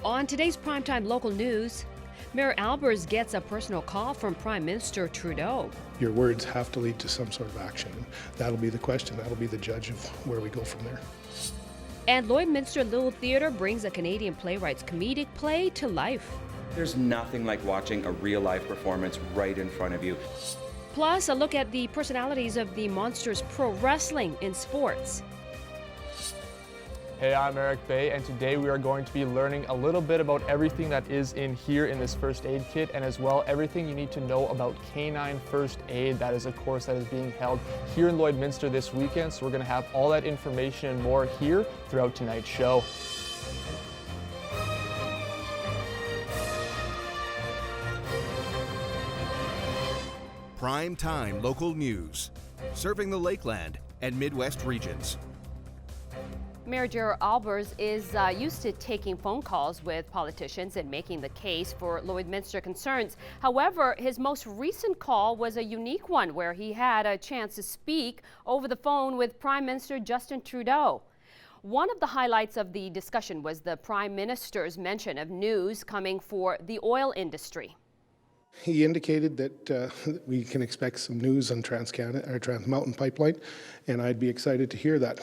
On today's primetime local news, Mayor Albers gets a personal call from Prime Minister Trudeau. Your words have to lead to some sort of action. That'll be the question. That'll be the judge of where we go from there. And Lloydminster Little Theatre brings a Canadian playwright's comedic play to life. There's nothing like watching a real-life performance right in front of you. Plus, a look at the personalities of the Monsters Pro Wrestling in sports. Hey, I'm Eric Bay, and today we are going to be learning a little bit about everything that is in here in this first aid kit, and as well everything you need to know about canine first aid. That is a course that is being held here in Lloydminster this weekend, so we're going to have all that information and more here throughout tonight's show. Prime time local news, serving the Lakeland and Midwest regions. Mayor Gerald Albers is used to taking phone calls with politicians and making the case for Lloydminster concerns. However, his most recent call was a unique one where he had a chance to speak over the phone with Prime Minister Justin Trudeau. One of the highlights of the discussion was the Prime Minister's mention of news coming for the oil industry. He indicated that we can expect some news on Trans Mountain Pipeline, and I'd be excited to hear that.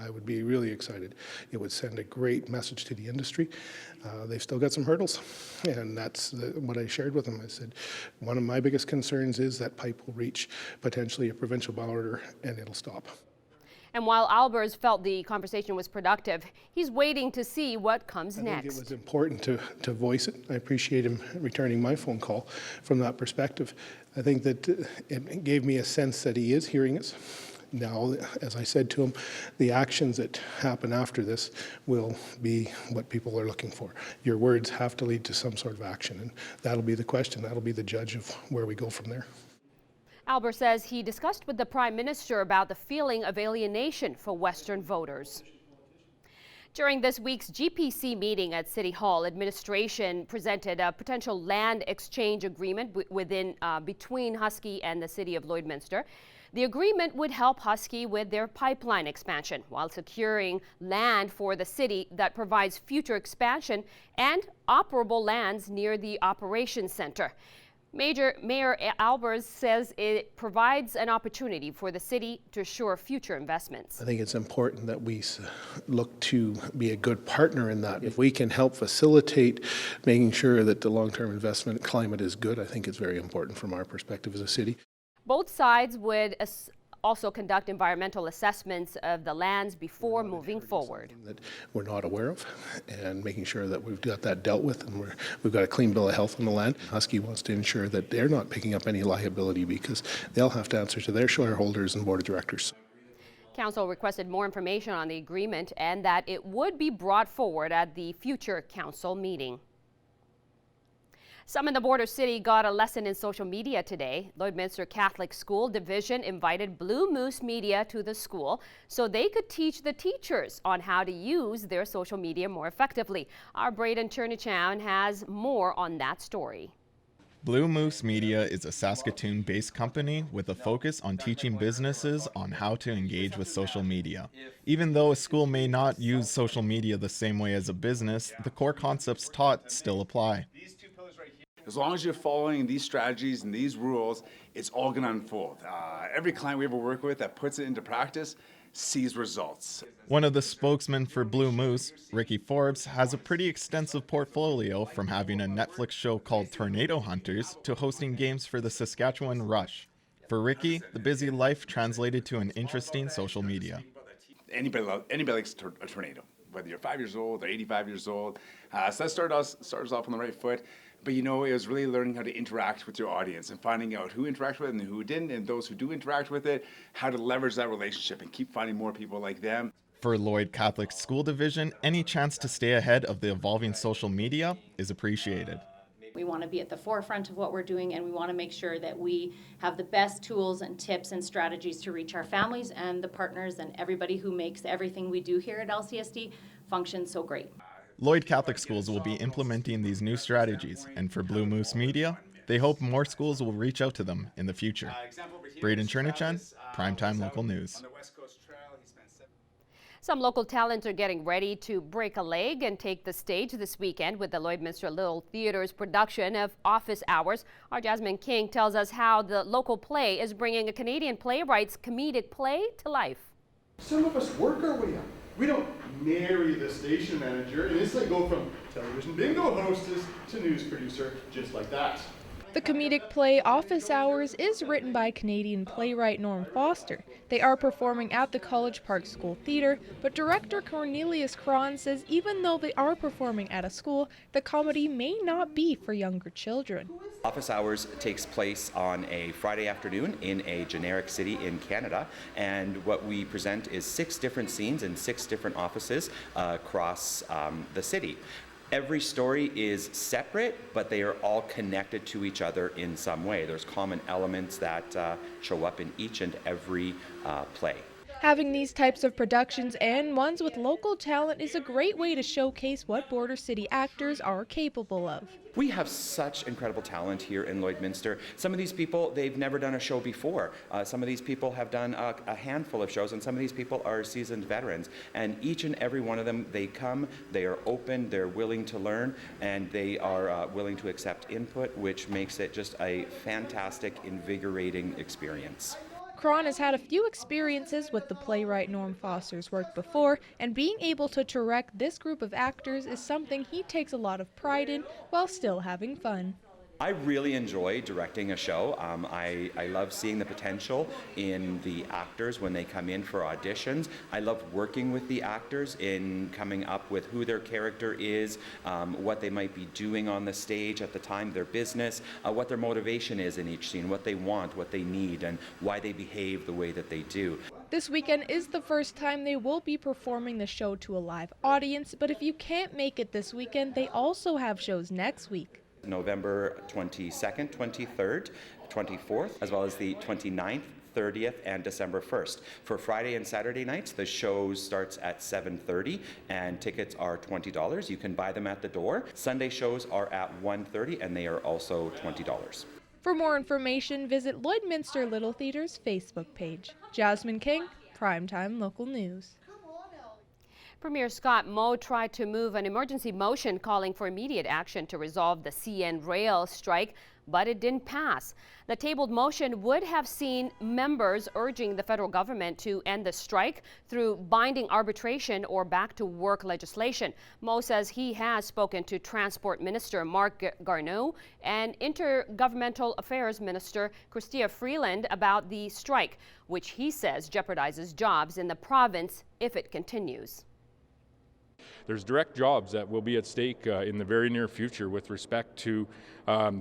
I would be really excited. It would send a great message to the industry. They've still got some hurdles, and that's what I shared with him. I said, one of my biggest concerns is that pipe will reach potentially a provincial border and it'll stop. And while Albers felt the conversation was productive, he's waiting to see what comes next. I think it was important to voice it. I appreciate him returning my phone call from that perspective. I think that it gave me a sense that he is hearing us. Now, as I said to him, the actions that happen after this will be what people are looking for. Your words have to lead to some sort of action, and that'll be the question. That'll be the judge of where we go from there. Albers says he discussed with the Prime Minister about the feeling of alienation for Western voters. During this week's GPC meeting at City Hall, administration presented a potential land exchange agreement between Husky and the City of Lloydminster. The agreement would help Husky with their pipeline expansion while securing land for the city that provides future expansion and operable lands near the operations center. Mayor Albers says it provides an opportunity for the city to assure future investments. I think it's important that we look to be a good partner in that. If we can help facilitate making sure that the long-term investment climate is good, I think it's very important from our perspective as a city. Both sides would also conduct environmental assessments of the lands before moving forward. That we're not aware of, and making sure that we've got that dealt with, and we've got a clean bill of health on the land. Husky wants to ensure that they're not picking up any liability because they'll have to answer to their shareholders and board of directors. Council requested more information on the agreement and that it would be brought forward at the future council meeting. Some in the border city got a lesson in social media today. Lloydminster Catholic School Division invited Blue Moose Media to the school so they could teach the teachers on how to use their social media more effectively. Our Braden Chernichown has more on that story. Blue Moose Media is a Saskatoon-based company with a focus on teaching businesses on how to engage with social media. Even though a school may not use social media the same way as a business, the core concepts taught still apply. As long as you're following these strategies and these rules, it's all going to unfold. Every client we ever work with that puts it into practice sees results. One of the spokesmen for Blue Moose, Ricky Forbes, has a pretty extensive portfolio, from having a Netflix show called Tornado Hunters to hosting games for the Saskatchewan Rush. For Ricky, the busy life translated to an interesting social media. Anybody likes a tornado, whether you're 5 years old or 85 years old. So that started us off on the right foot. But it was really learning how to interact with your audience and finding out who interacts with it and who didn't, and those who do interact with it, how to leverage that relationship and keep finding more people like them. For Lloyd Catholic School Division, any chance to stay ahead of the evolving social media is appreciated. We want to be at the forefront of what we're doing, and we want to make sure that we have the best tools and tips and strategies to reach our families and the partners and everybody who makes everything we do here at LCSD function so great. Lloyd Catholic Schools will be implementing these new strategies, and for Blue Moose Media, they hope more schools will reach out to them in the future. Braden Chernichown, Primetime Local News. Some local talents are getting ready to break a leg and take the stage this weekend with the Lloydminster Little Theatre's production of Office Hours. Our Jasmine King tells us how the local play is bringing a Canadian playwright's comedic play to life. Some of us work our way up. We don't marry the station manager and instantly go from television bingo hostess to news producer just like that. The comedic play Office Hours is written by Canadian playwright Norm Foster. They are performing at the College Park School Theatre, but director Cornelius Cron says even though they are performing at a school, the comedy may not be for younger children. Office Hours takes place on a Friday afternoon in a generic city in Canada, and what we present is 6 different scenes in 6 different offices across the city. Every story is separate, but they are all connected to each other in some way. There's common elements that show up in each and every play. Having these types of productions and ones with local talent is a great way to showcase what Border City actors are capable of. We have such incredible talent here in Lloydminster. Some of these people, they've never done a show before. Some of these people have done a handful of shows, and some of these people are seasoned veterans. And each and every one of them, they come, they are open, they're willing to learn, and they are willing to accept input, which makes it just a fantastic, invigorating experience. Cron has had a few experiences with the playwright Norm Foster's work before, and being able to direct this group of actors is something he takes a lot of pride in while still having fun. I really enjoy directing a show. I love seeing the potential in the actors when they come in for auditions. I love working with the actors in coming up with who their character is, what they might be doing on the stage at the time, their business, what their motivation is in each scene, what they want, what they need, and why they behave the way that they do. This weekend is the first time they will be performing the show to a live audience, but if you can't make it this weekend, they also have shows next week. November 22nd, 23rd, 24th, as well as the 29th, 30th, and December 1st. For Friday and Saturday nights, the show starts at 7:30 and tickets are $20. You can buy them at the door. Sunday shows are at 1:30 and they are also $20. For more information, visit Lloydminster Little Theatre's Facebook page. Jasmine King, Primetime Local News. Premier Scott Moe tried to move an emergency motion calling for immediate action to resolve the CN Rail strike, but it didn't pass. The tabled motion would have seen members urging the federal government to end the strike through binding arbitration or back to work legislation. Moe says he has spoken to Transport Minister Marc Garneau and Intergovernmental Affairs Minister Chrystia Freeland about the strike, which he says jeopardizes jobs in the province if it continues. There's direct jobs that will be at stake in the very near future with respect to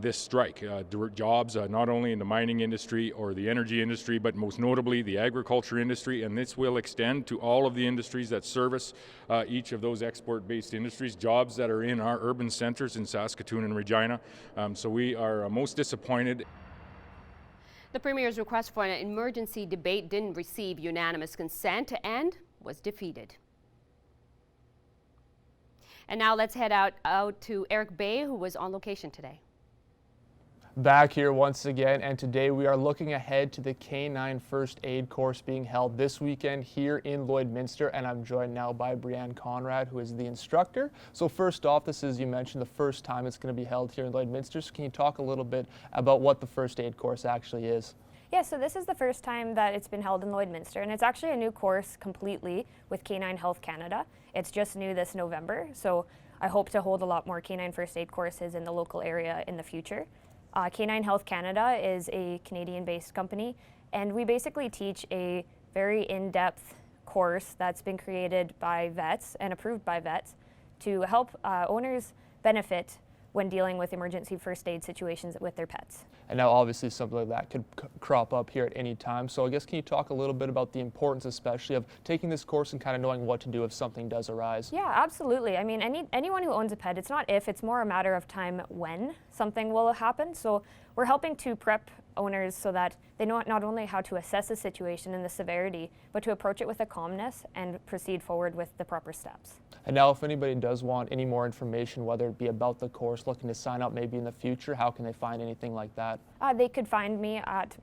this strike. Direct jobs not only in the mining industry or the energy industry, but most notably the agriculture industry, and this will extend to all of the industries that service each of those export-based industries, jobs that are in our urban centers in Saskatoon and Regina. So we are most disappointed. The Premier's request for an emergency debate didn't receive unanimous consent and was defeated. And now let's head out to Eric Bay, who was on location today. Back here once again, and today we are looking ahead to the K9 First Aid course being held this weekend here in Lloydminster, and I'm joined now by Brianne Conrad, who is the instructor. So first off, this is, you mentioned, the first time it's going to be held here in Lloydminster. So can you talk a little bit about what the First Aid course actually is? Yeah, so this is the first time that it's been held in Lloydminster, and it's actually a new course completely with Canine Health Canada. It's just new this November, so I hope to hold a lot more Canine First Aid courses in the local area in the future. Canine Health Canada is a Canadian-based company, and we basically teach a very in-depth course that's been created by vets and approved by vets to help owners benefit when dealing with emergency first aid situations with their pets. And now obviously something like that could crop up here at any time. So I guess can you talk a little bit about the importance especially of taking this course and kind of knowing what to do if something does arise? Yeah, absolutely. I mean, anyone who owns a pet, it's not if, it's more a matter of time when something will happen. So we're helping to prep owners so that they know not only how to assess the situation and the severity, but to approach it with a calmness and proceed forward with the proper steps. And now if anybody does want any more information, whether it be about the course, looking to sign up maybe in the future, how can they find anything like that? They could find me at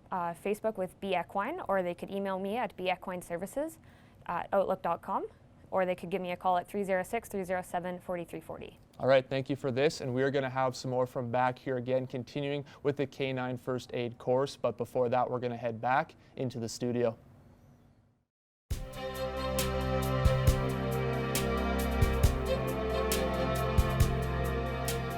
Facebook with Be Equine, or they could email me at beequineservices@outlook.com. or they could give me a call at 306-307-4340. All right, thank you for this, and we are going to have some more from back here again, continuing with the K9 First Aid course, but before that, we're going to head back into the studio.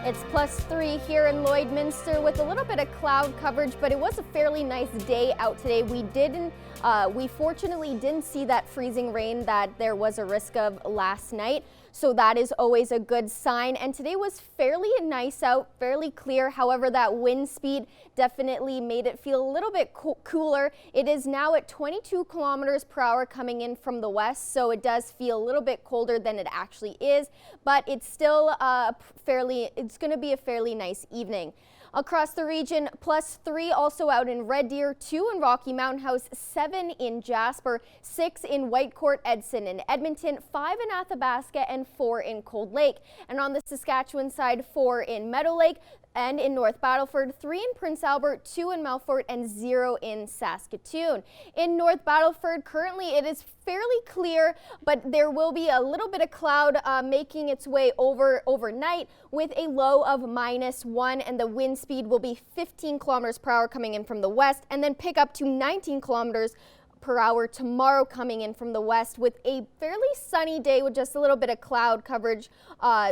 It's +3 here in Lloydminster with a little bit of cloud coverage, but it was a fairly nice day out today. We fortunately didn't see that freezing rain that there was a risk of last night. So that is always a good sign. And today was fairly nice out, fairly clear. However, that wind speed definitely made it feel a little bit cooler. It is now at 22 kilometers per hour coming in from the west, so it does feel a little bit colder than it actually is, but it's still it's going to be a fairly nice evening. Across the region, +3 also out in Red Deer, 2 in Rocky Mountain House, 7 in Jasper, 6 in Whitecourt, Edson and Edmonton, 5 in Athabasca, and 4 in Cold Lake. And on the Saskatchewan side, 4 in Meadow Lake and in North Battleford, 3 in Prince Albert, 2 in Melfort, and 0 in Saskatoon. In North Battleford, currently it is fairly clear, but there will be a little bit of cloud making its way overnight with a low of -1, and the wind speed will be 15 kilometers per hour coming in from the west, and then pick up to 19 kilometers per hour tomorrow coming in from the west, with a fairly sunny day with just a little bit of cloud coverage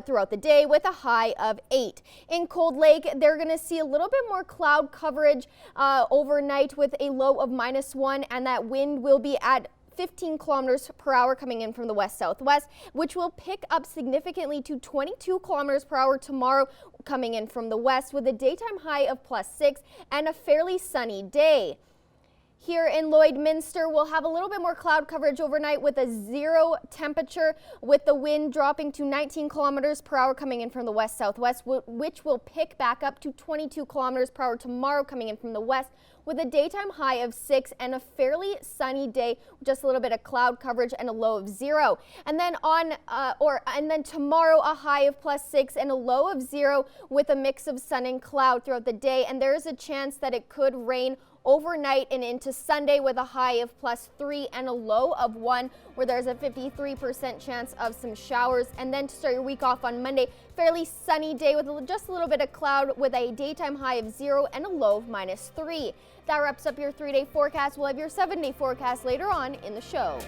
throughout the day with a high of 8. In Cold Lake, they're going to see a little bit more cloud coverage overnight with a low of -1, and that wind will be at 15 kilometers per hour coming in from the west-southwest, which will pick up significantly to 22 kilometers per hour tomorrow coming in from the west, with a daytime high of +6 and a fairly sunny day. Here in Lloydminster, we'll have a little bit more cloud coverage overnight with a 0 temperature, with the wind dropping to 19 kilometers per hour coming in from the west-southwest, which will pick back up to 22 kilometers per hour tomorrow coming in from the west, with a daytime high of 6 and a fairly sunny day, just a little bit of cloud coverage and a low of 0. And then tomorrow, a high of +6 and a low of 0, with a mix of sun and cloud throughout the day. And there is a chance that it could rain overnight and into Sunday, with a high of +3 and a low of 1, where there's a 53% chance of some showers. And then to start your week off on Monday, fairly sunny day with just a little bit of cloud, with a daytime high of 0 and a low of -3. That wraps up your 3-day forecast. We'll have your 7-day forecast later on in the show.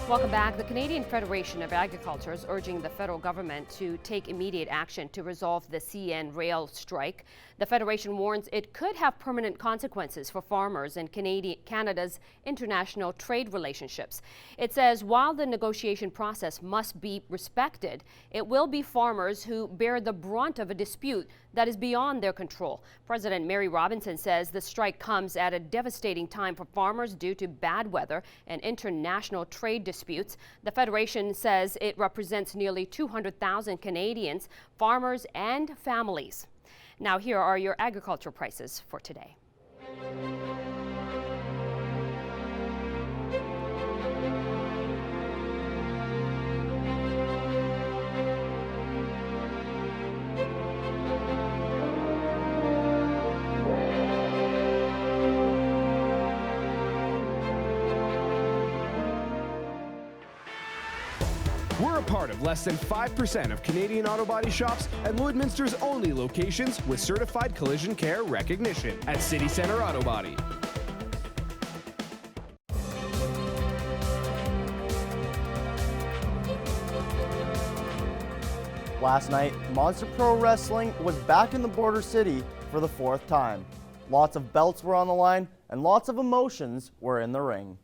Welcome back. The Canadian Federation of Agriculture is urging the federal government to take immediate action to resolve the CN rail strike. The Federation warns it could have permanent consequences for farmers and Canada's international trade relationships. It says while the negotiation process must be respected, it will be farmers who bear the brunt of a dispute that is beyond their control. President Mary Robinson says the strike comes at a devastating time for farmers due to bad weather and international trade disputes. The Federation says it represents nearly 200,000 Canadians, farmers and families. Now here are your agriculture prices for today. We're a part of less than 5% of Canadian auto body shops and Lloydminster's only locations with certified collision care recognition at City Centre Auto Body. Last night, Monster Pro Wrestling was back in the Border City for the 4th time. Lots of belts were on the line and lots of emotions were in the ring.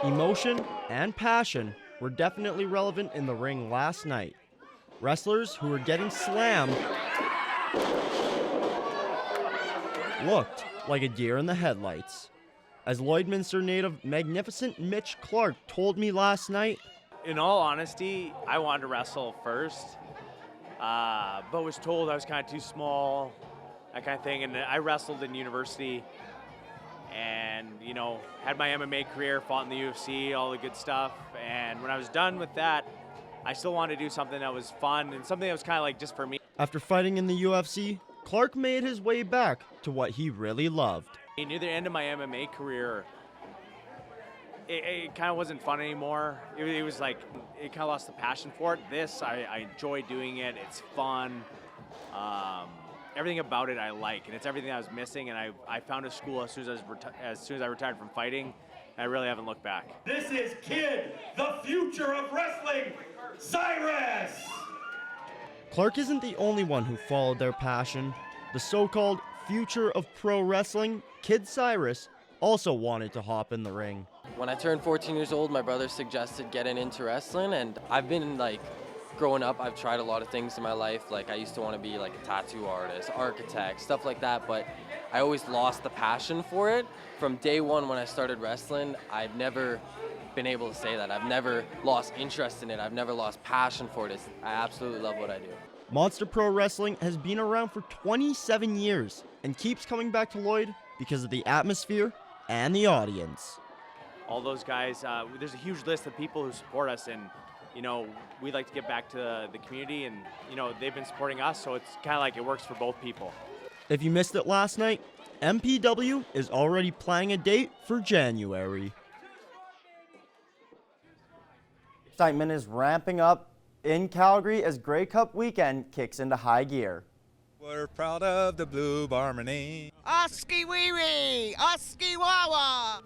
Emotion and passion were definitely relevant in the ring last night. Wrestlers who were getting slammed looked like a deer in the headlights. As Lloydminster native Magnificent Mitch Clark told me last night, in all honesty, I wanted to wrestle first, but was told I was kind of too small, that kind of thing. And I wrestled in university, and and, you know, had my MMA career, fought in the UFC, all the good stuff. And when I was done with that, I still wanted to do something that was fun and something that was kind of like just for me. After fighting in the UFC, Clark made his way back to what he really loved. Near the end of my MMA career, it kind of wasn't fun anymore. It was like, it kind of lost the passion for it. This, I enjoy doing it. It's fun. Everything about it I like, and it's everything I was missing, and I found a school as soon as I retired from fighting, and I really haven't looked back. This is Kid, the future of wrestling, Cyrus! Clark isn't the only one who followed their passion. The so-called future of pro wrestling, Kid Cyrus, also wanted to hop in the ring. When I turned 14 years old, my brother suggested getting into wrestling, and I've been growing up, I've tried a lot of things in my life. Like, I used to want to be like a tattoo artist, architect, stuff like that, but I always lost the passion for it. From day one when I started wrestling, I've never been able to say that. I've never lost interest in it. I've never lost passion for it. I absolutely love what I do. Monster Pro Wrestling has been around for 27 years and keeps coming back to Lloyd because of the atmosphere and the audience. All those guys, there's a huge list of people who support us, and you know, we'd like to get back to the community, and you know, they've been supporting us, so it's kind of like it works for both people. If you missed it last night, MPW is already planning a date for January. Excitement is ramping up in Calgary as Grey Cup weekend kicks into high gear. We're proud of the Blue Bomber name. Oski wee wee, Oski wawa.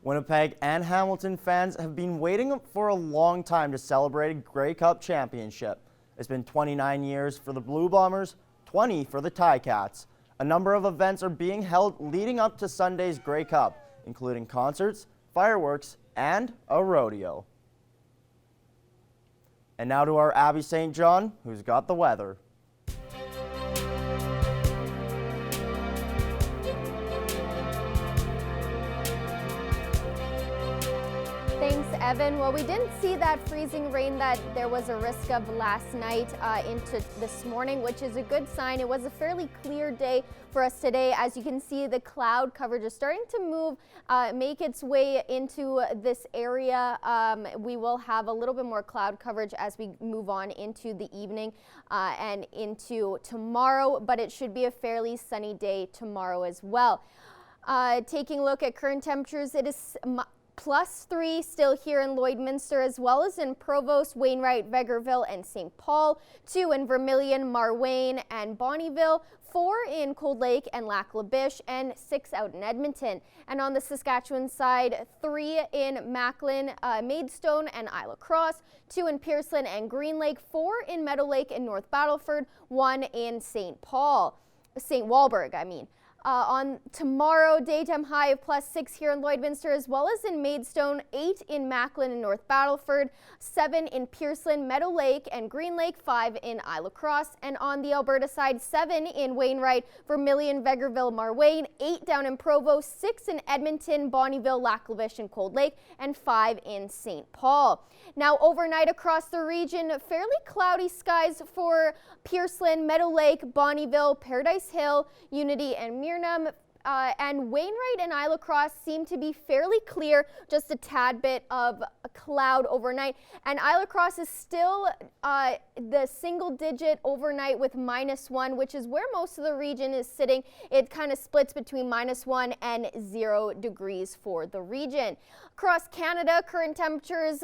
Winnipeg and Hamilton fans have been waiting for a long time to celebrate a Grey Cup championship. It's been 29 years for the Blue Bombers, 20 for the Ticats. A number of events are being held leading up to Sunday's Grey Cup, including concerts, fireworks, and a rodeo. And now to our Abby St. John, who's got the weather. Thanks, Evan. Well, we didn't see that freezing rain that there was a risk of last night into this morning, which is a good sign. It was a fairly clear day for us today. As you can see, the cloud coverage is starting to move, make its way into this area. We will have a little bit more cloud coverage as we move on into the evening and into tomorrow, but it should be a fairly sunny day tomorrow as well. Taking a look at current temperatures, it is +3 still here in Lloydminster, as well as in Provost, Wainwright, Vegreville, and St. Paul, 2 in Vermilion, Marwayne, and Bonnyville, 4 in Cold Lake and Lac La Biche, and 6 out in Edmonton. And on the Saskatchewan side, 3 in Macklin, Maidstone, and Isle of Cross, 2 in Pearson and Green Lake, 4 in Meadow Lake and North Battleford, 1 in St. Walburg, I mean. On tomorrow, daytime high of +6 here in Lloydminster, as well as in Maidstone, 8 in Macklin and North Battleford, 7 in Pearson, Meadow Lake, and Green Lake, 5 in Isle of Cross. And on the Alberta side, 7 in Wainwright, Vermilion, Vegreville, Marwayne, 8 down in Provost, 6 in Edmonton, Bonnyville, Lac La Biche, and Cold Lake, and 5 in St. Paul. Now, overnight across the region, fairly cloudy skies for Pearson, Meadow Lake, Bonnyville, Paradise Hill, Unity, and Mirnam. And Wainwright and Isle of Cross seem to be fairly clear, just a tad bit of a cloud overnight. And Isle of Cross is still the single digit overnight with -1, which is where most of the region is sitting. It kind of splits between -1 and 0 degrees for the region. Across Canada, current temperatures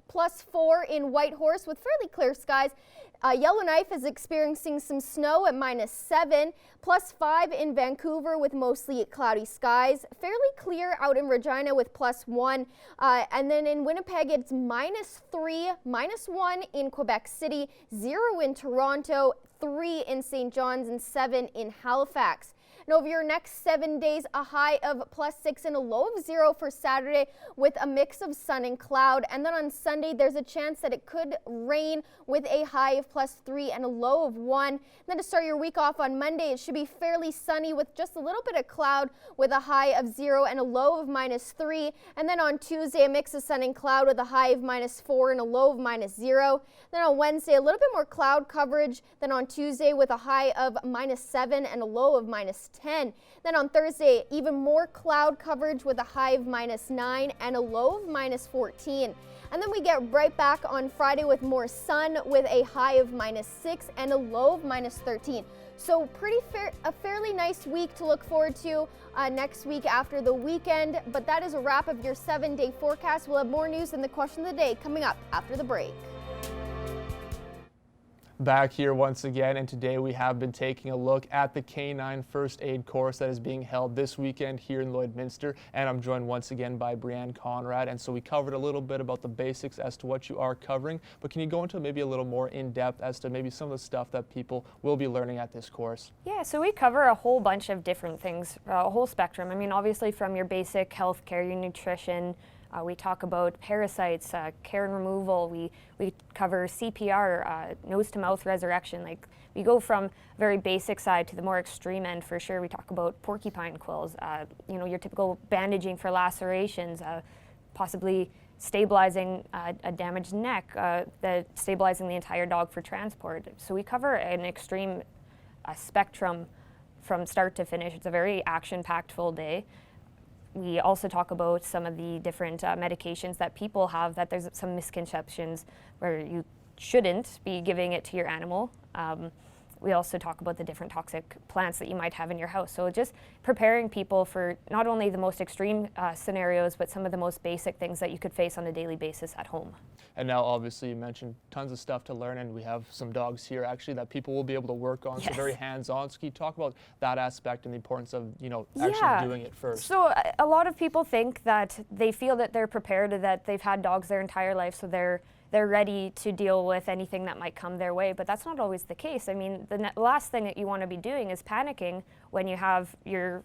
+4 in Whitehorse with fairly clear skies. Yellowknife is experiencing some snow at -7, +5 in Vancouver with mostly cloudy skies. Fairly clear out in Regina with +1. And then in Winnipeg, it's -3, -1 in Quebec City, 0 in Toronto, 3 in St. John's, and 7 in Halifax. And over your next 7 days, a high of +6 and a low of 0 for Saturday with a mix of sun and cloud. And then on Sunday, there's a chance that it could rain with a high of +3 and a low of 1. And then to start your week off on Monday, it should be fairly sunny with just a little bit of cloud with a high of 0 and a low of -3. And then on Tuesday, a mix of sun and cloud with a high of -4 and a low of -0. Then on Wednesday, a little bit more cloud coverage than on Tuesday with a high of -7 and a low of -6. -10. Then on Thursday, even more cloud coverage with a high of -9 and a low of -14. And then we get right back on Friday with more sun with a high of -6 and a low of -13. So a fairly nice week to look forward to next week after the weekend. But that is a wrap of your 7-day forecast. We'll have more news in the question of the day coming up after the break. Back here once again, and today we have been taking a look at the K9 First Aid course that is being held this weekend here in Lloydminster, and I'm joined once again by Brianne Conrad. And so we covered a little bit about the basics as to what you are covering, but can you go into maybe a little more in depth as to maybe some of the stuff that people will be learning at this course? Yeah, so we cover a whole bunch of different things, a whole spectrum. I mean, obviously from your basic healthcare, your nutrition. We talk about parasites, care and removal. We cover CPR, nose-to-mouth resurrection. Like, we go from very basic side to the more extreme end for sure. We talk about porcupine quills, you know, your typical bandaging for lacerations, possibly stabilizing a damaged neck, stabilizing the entire dog for transport. So we cover an extreme spectrum from start to finish. It's a very action-packed full day. We also talk about some of the different medications that people have, that there's some misconceptions where you shouldn't be giving it to your animal. We also talk about the different toxic plants that you might have in your house. So just preparing people for not only the most extreme scenarios, but some of the most basic things that you could face on a daily basis at home. And now obviously you mentioned tons of stuff to learn, and we have some dogs here actually that people will be able to work on, so very hands-on. So can you talk about that aspect and the importance of, you know, actually doing it first? So a lot of people think that they feel that they're prepared, that they've had dogs their entire life, so they're ready to deal with anything that might come their way, but that's not always the case. I mean, the last thing that you want to be doing is panicking when you have your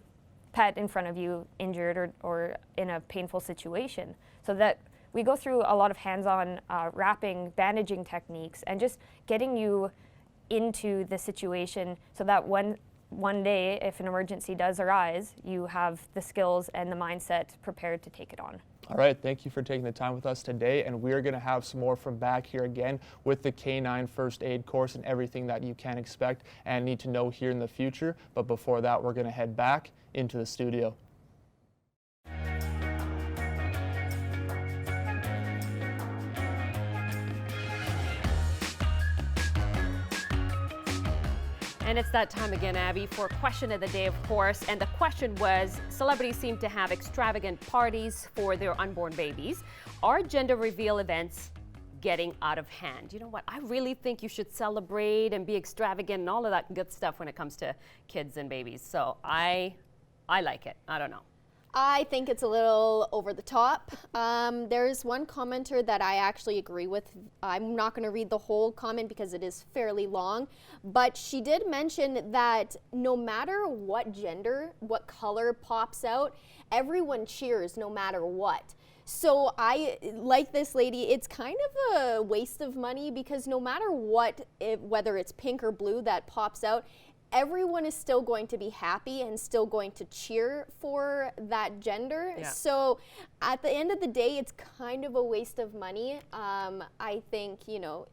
pet in front of you injured or in a painful situation. So that we go through a lot of hands-on wrapping, bandaging techniques, and just getting you into the situation so that one day, if an emergency does arise, you have the skills and the mindset prepared to take it on. All right, thank you for taking the time with us today, and we're going to have some more from back here again with the K9 First Aid course and everything that you can expect and need to know here in the future. But before that, we're going to head back into the studio. And it's that time again, Abby, for question of the day, of course. And the question was, celebrities seem to have extravagant parties for their unborn babies. Are gender reveal events getting out of hand? You know what? I really think you should celebrate and be extravagant and all of that good stuff when it comes to kids and babies. So I like it. I don't know. I think it's a little over the top. There's one commenter that I actually agree with. I'm not going to read the whole comment because it is fairly long, but she did mention that no matter what gender, what color pops out, everyone cheers no matter what. So I, like this lady, it's kind of a waste of money because no matter what, whether it's pink or blue that pops out, everyone is still going to be happy and still going to cheer for that gender. Yeah. So at the end of the day, it's kind of a waste of money. I think, you know,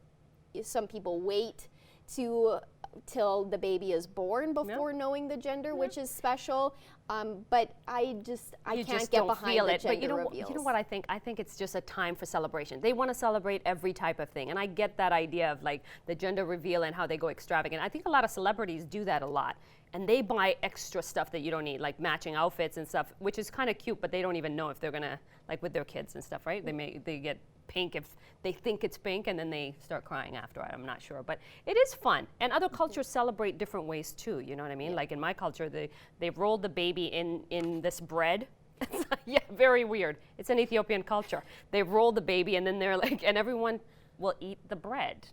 some people wait till the baby is born before knowing the gender, which is special. But I can't get behind the gender reveals. You know what I think? I think it's just a time for celebration. They want to celebrate every type of thing. And I get that idea of like the gender reveal and how they go extravagant. I think a lot of celebrities do that a lot. And they buy extra stuff that you don't need, like matching outfits and stuff, which is kind of cute, but they don't even know if they're going to, like with their kids and stuff, right? They get pink if they think it's pink and then they start crying after it. I'm not sure, but it is fun. And other cultures celebrate different ways too, you know what I mean? Like in my culture, they've rolled the baby in this bread. Yeah, very weird. It's an Ethiopian culture. They roll the baby and then they're like, and everyone will eat the bread.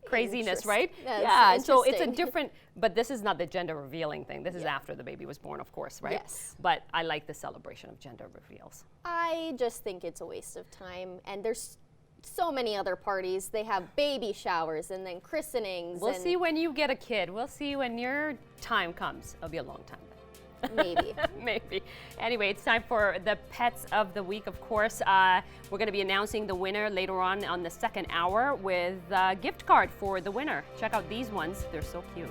Craziness, right? Yeah, so it's a different, but this is not the gender revealing thing. This is after the baby was born, of course, right? Yes. But I like the celebration of gender reveals. I just think it's a waste of time, and there's so many other parties. They have baby showers and then christenings. We'll see when you get a kid. We'll see when your time comes. It'll be a long time. Maybe. Maybe. Anyway, it's time for the pets of the week, of course. We're going to be announcing the winner later on the second hour with a gift card for the winner. Check out these ones. They're so cute.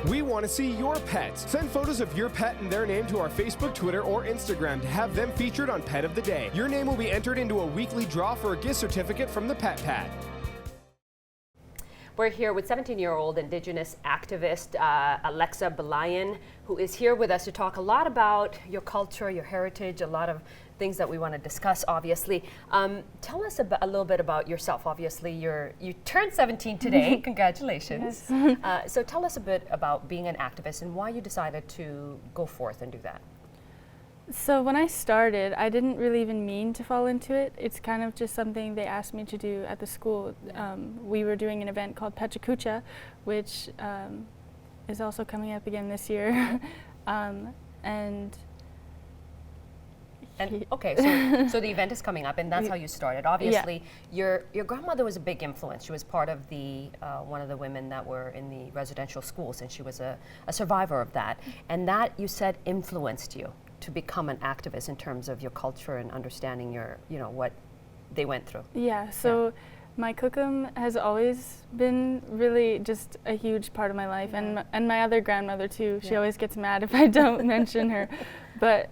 We want to see your pets. Send photos of your pet and their name to our Facebook, Twitter, or Instagram to have them featured on Pet of the Day. Your name will be entered into a weekly draw for a gift certificate from the Pet Pad. We're here with 17-year-old Indigenous activist Alexa Belayan, who is here with us to talk a lot about your culture, your heritage, a lot of things that we want to discuss, obviously. Tell us a little bit about yourself. Obviously, you turned 17 today. Congratulations. Yes. So tell us a bit about being an activist and why you decided to go forth and do that. So when I started, I didn't really even mean to fall into it. It's kind of just something they asked me to do at the school. We were doing an event called Pechakucha, which is also coming up again this year. Okay, so the event is coming up, and that's how you started. Obviously, your grandmother was a big influence. She was part of the one of the women that were in the residential schools, and she was a survivor of that. And that, you said, influenced you to become an activist in terms of your culture and understanding what they went through. Yeah, so my kukum has always been really just a huge part of my life, and my other grandmother too. She always gets mad if I don't mention her. But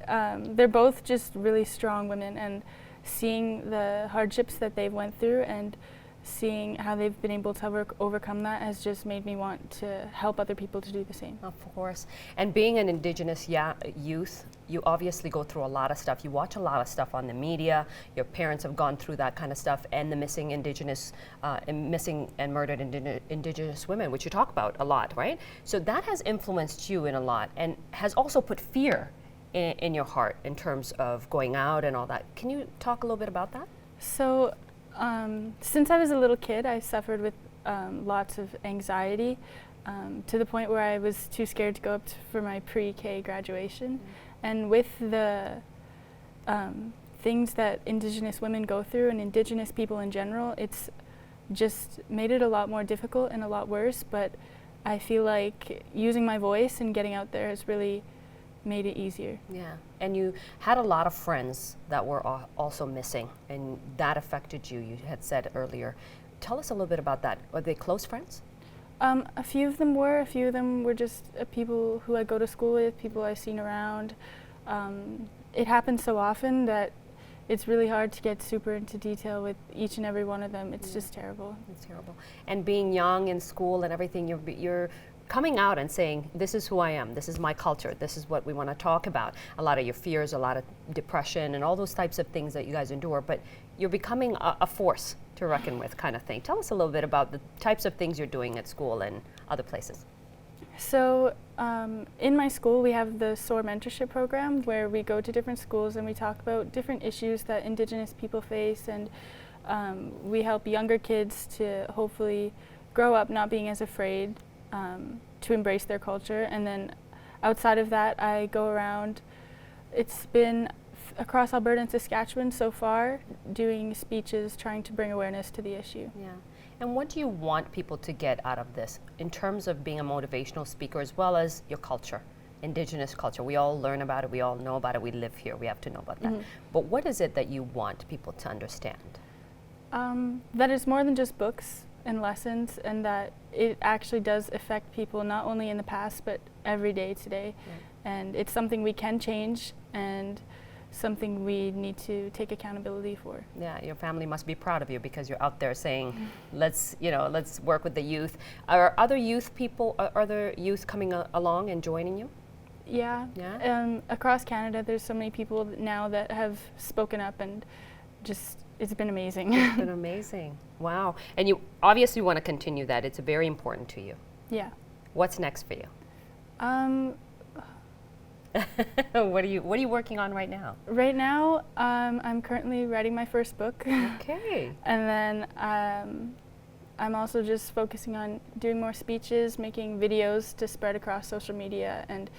they're both just really strong women, and seeing the hardships that they've went through and seeing how they've been able to overcome that has just made me want to help other people to do the same. Of course. And being an Indigenous youth, you obviously go through a lot of stuff. You watch a lot of stuff on the media. Your parents have gone through that kind of stuff, and the missing and murdered Indigenous women, which you talk about a lot, right? So that has influenced you in a lot and has also put fear in your heart in terms of going out and all that. Can you talk a little bit about that? So since I was a little kid, I suffered with lots of anxiety to the point where I was too scared to go up for my pre-K graduation. And with the things that Indigenous women go through and Indigenous people in general, it's just made it a lot more difficult and a lot worse. But I feel like using my voice and getting out there has really made it easier. Yeah, and you had a lot of friends that were also missing, and that affected you, you had said earlier. Tell us a little bit about that. Are they close friends? A few of them were just people who I go to school with, people I've seen around. It happens so often that it's really hard to get super into detail with each and every one of them. It's just terrible. It's terrible. And being young in school and everything, you're coming out and saying, this is who I am, this is my culture, this is what we want to talk about. A lot of your fears, a lot of depression, and all those types of things that you guys endure, but you're becoming a force to reckon with, kind of thing. Tell us a little bit about the types of things you're doing at school and other places. So in my school, we have the SOAR mentorship program where we go to different schools and we talk about different issues that Indigenous people face, and we help younger kids to hopefully grow up not being as afraid to embrace their culture. And then outside of that, I go around, it's been across Alberta and Saskatchewan so far, doing speeches, trying to bring awareness to the issue. Yeah. And what do you want people to get out of this in terms of being a motivational speaker as well as your culture, Indigenous culture? We all learn about it, we all know about it, we live here, we have to know about that. But what is it that you want people to understand? That it's more than just books and lessons, and that it actually does affect people not only in the past but every day today. And it's something we can change and something we need to take accountability for. Yeah, your family must be proud of you because you're out there saying, let's work with the youth. Are other youth coming along and joining you? Yeah. Across Canada, there's so many people now that have spoken up, and just it's been amazing. It's been amazing. Wow. And you obviously want to continue that. It's very important to you. Yeah. What's next for you? What are you working on right now? Right now, I'm currently writing my first book. Okay. And then I'm also just focusing on doing more speeches, making videos to spread across social media, and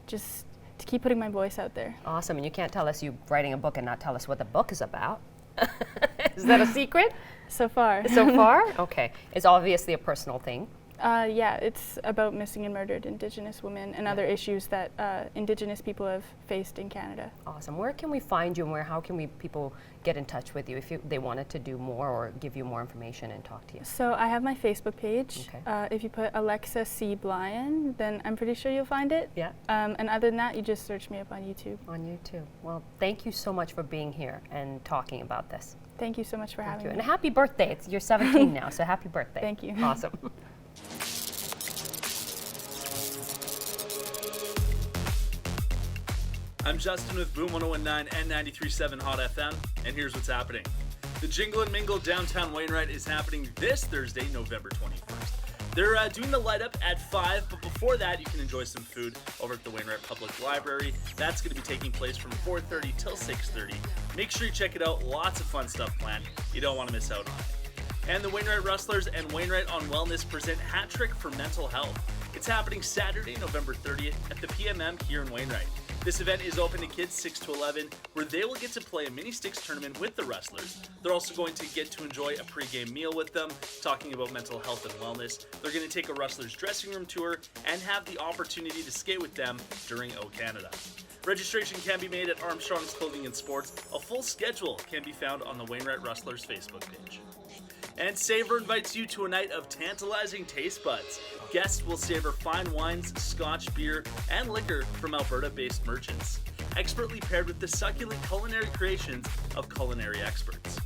just to keep putting my voice out there. Awesome. And you can't tell us you're writing a book and not tell us what the book is about. Is that a secret? So far. So far? Okay. It's obviously a personal thing. Yeah, it's about missing and murdered Indigenous women and other issues that Indigenous people have faced in Canada. Awesome. Where can we find you, and how can people get in touch with you if they wanted to do more or give you more information and talk to you? So I have my Facebook page. Okay. If you put Alexa C. Blyan, then I'm pretty sure you'll find it. Yeah. And other than that, you just search me up on YouTube. On YouTube. Well, thank you so much for being here and talking about this. Thank you so much for having me. And happy birthday. You're 17 now, so happy birthday. Thank you. Awesome. I'm Justin with Boom 1019 and 93.7 Hot FM, and here's what's happening. The Jingle and Mingle downtown Wainwright is happening this Thursday, November 21st. They're doing the light up at 5, but before that, you can enjoy some food over at the Wainwright Public Library. That's going to be taking place from 4:30 till 6:30. Make sure you check it out. Lots of fun stuff planned. You don't want to miss out on it. And the Wainwright Rustlers and Wainwright on Wellness present Hat Trick for Mental Health. It's happening Saturday, November 30th at the PMM here in Wainwright. This event is open to kids 6 to 11, where they will get to play a mini sticks tournament with the Rustlers. They're also going to get to enjoy a pre-game meal with them, talking about mental health and wellness. They're going to take a Rustlers dressing room tour and have the opportunity to skate with them during O Canada. Registration can be made at Armstrong's Clothing and Sports. A full schedule can be found on the Wainwright Rustlers Facebook page. And Savor invites you to a night of tantalizing taste buds. Guests will savor fine wines, scotch, beer, and liquor from Alberta-based merchants, expertly paired with the succulent culinary creations of culinary experts.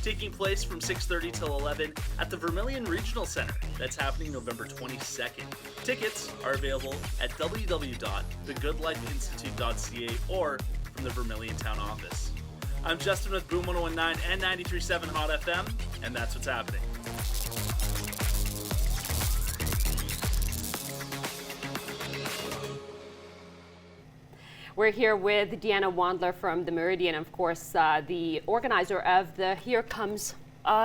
Taking place from 6:30 till 11 at the Vermilion Regional Center. That's happening November 22nd. Tickets are available at www.thegoodlifeinstitute.ca or from the Vermilion Town Office. I'm Justin with Boom 1019 and 93.7 Hot FM, and that's what's happening. We're here with Deanna Wandler from the Meridian, of course, the organizer of the Here Comes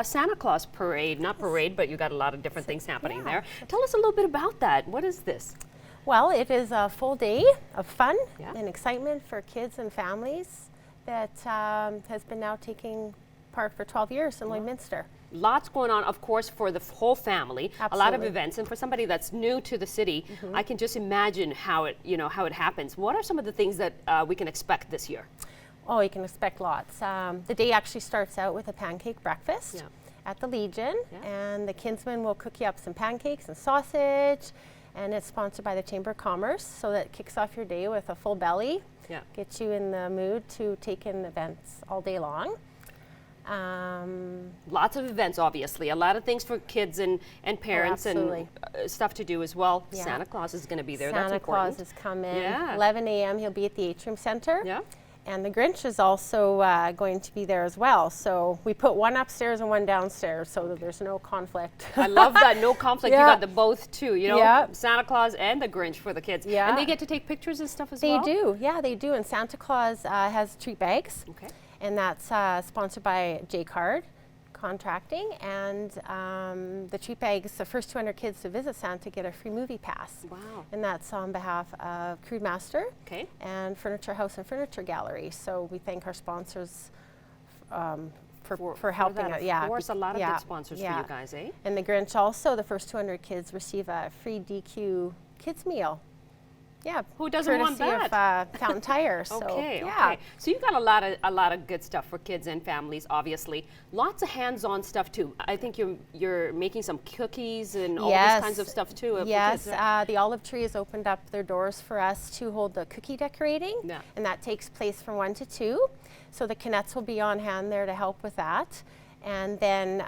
Santa Claus parade. Not parade, but you got a lot of different things happening there. Tell us a little bit about that. What is this? Well, it is a full day of fun and excitement for kids and families that has been now taking part for 12 years in Lloydminster. Lots going on, of course, for the whole family. Absolutely. A lot of events, and for somebody that's new to the city, I can just imagine how it happens. What are some of the things that we can expect this year? Oh, you can expect lots. The day actually starts out with a pancake breakfast at the Legion, and the Kinsmen will cook you up some pancakes and sausage, and it's sponsored by the Chamber of Commerce, so that kicks off your day with a full belly. Gets you in the mood to take in events all day long. Lots of events, obviously. A lot of things for kids and parents and stuff to do as well. Yeah. Santa Claus is going to be there. Santa That's important. Claus is coming. Yeah. 11 a.m. he'll be at the Atrium Center. And the Grinch is also going to be there as well. So we put one upstairs and one downstairs so that there's no conflict. I love that. No conflict. You got the both too. You know, Yeah. Santa Claus and the Grinch for the kids. Yeah. And they get to take pictures and stuff as They well? do. Yeah, they do. And Santa Claus has treat bags. Okay. And that's sponsored by J-Card Contracting. And the treat bags, the first 200 kids to visit Santa get a free movie pass. Wow. And that's on behalf of Crude Master and Furniture House and Furniture Gallery. So we thank our sponsors for helping that, out. of course, a lot of good sponsors for you guys, eh? And the Grinch also, the first 200 kids receive a free DQ kids meal. Yeah. Who doesn't want courtesy that? Of Fountain Tire. So, Okay, yeah. okay. So you've got a lot of good stuff for kids and families, obviously. Lots of hands-on stuff too. I think you're making some cookies and all these kinds of stuff too. Yes, for kids. the Olive Tree has opened up their doors for us to hold the cookie decorating, and that takes place from 1 to 2. So the Canettes will be on hand there to help with that, and then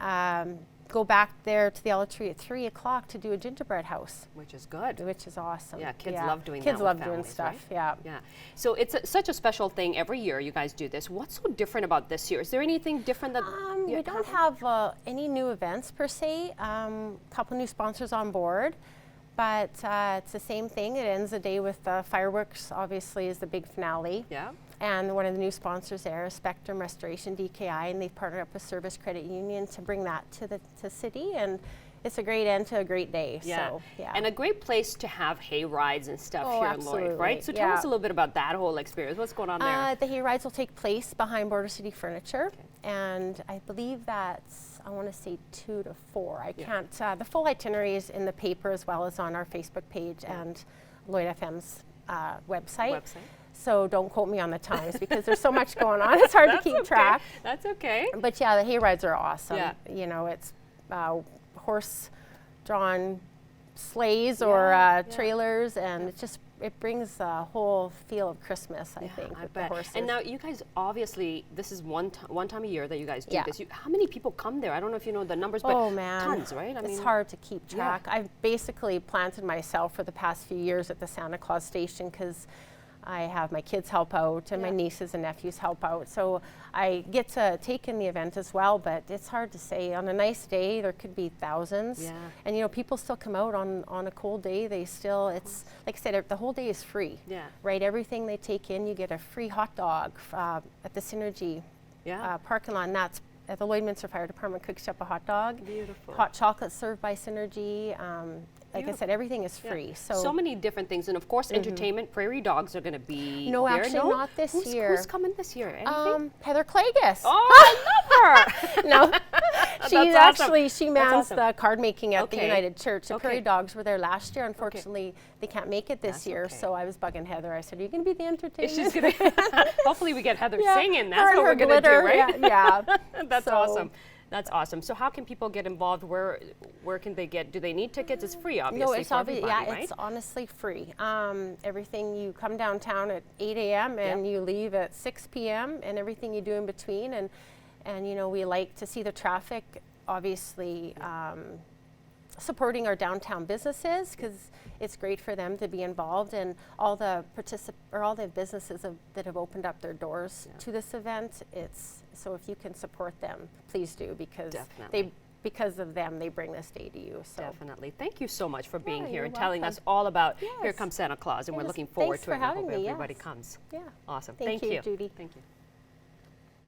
go back there to the Olive Tree at 3 o'clock to do a gingerbread house. Which is good. Which is awesome. Yeah, kids love doing that. Kids with love families, doing stuff, right? yeah. Yeah. So it's such a special thing every year you guys do this. What's so different about this year? Is there anything different that we don't have any new events per se. Couple new sponsors on board, but it's the same thing. It ends the day with fireworks. Obviously, is the big finale. Yeah. And one of the new sponsors there is Spectrum Restoration DKI, and they've partnered up with Service Credit Union to bring that to the city. And it's a great end to a great day. Yeah. So, yeah. And a great place to have hay rides and stuff Oh, here absolutely. in Lloyd, right? So tell us a little bit about that whole experience. What's going on there? The hay rides will take place behind Border City Furniture, and I believe that's, I want to say 2 to 4. I can't, the full itinerary is in the paper as well as on our Facebook page and Lloyd FM's website. So don't quote me on the times because there's so much going on. It's hard to keep track. That's okay. But yeah, the hay rides are awesome. Yeah. You know, it's horse-drawn sleighs or trailers, and it brings a whole feel of Christmas, I think, with the horses. And now you guys, obviously, this is one time a year that you guys do Yeah. this. How many people come there? I don't know if you know the numbers, but oh man, tons, right? It's hard to keep track. I've basically planted myself for the past few years at the Santa Claus station because I have my kids help out and my nieces and nephews help out. So I get to take in the event as well, but it's hard to say. On a nice day, there could be thousands. Yeah. And you know, people still come out on a cold day. They still, it's, like I said, the whole day is free. Yeah. Right, everything they take in, you get a free hot dog at the Synergy parking lot, and that's at the Lloydminster Fire Department cooks up a hot dog. Beautiful. Hot chocolate served by Synergy. Like I said, everything is free. So many different things, and of course, entertainment. Prairie Dogs are going to be No, there. actually not this year. Who's coming this year? Anything? Heather Clagus. Oh, I love her. No, she mans awesome. the card making at the Okay. United Church. The Okay. Prairie Dogs were there last year. Unfortunately, they can't make it this year. So I was bugging Heather. I said, "Are you going to be the entertainment?" She's gonna. Hopefully, we get Heather singing. Her That's and what we're her gonna do, glitter, right? Yeah. That's So- awesome. That's awesome. So how can people get involved? Where can they get? Do they need tickets? It's free, obviously. No, it's for everybody, right? it's honestly free. Everything, you come downtown at 8 a.m. and you leave at 6 p.m. and everything you do in between. And you know, we like to see the traffic, obviously, supporting our downtown businesses because it's great for them to be involved, and all the businesses that have opened up their doors to this event. So if you can support them, please do, because because of them, they bring this day to you. So. Definitely. Thank you so much for being here you're and telling welcome. us all about Here Yes. Comes Santa Claus, and we're Yes, looking forward thanks to for it. And I having hope me, everybody yes. comes. Yeah. Awesome. Thank you, Judy. Thank you.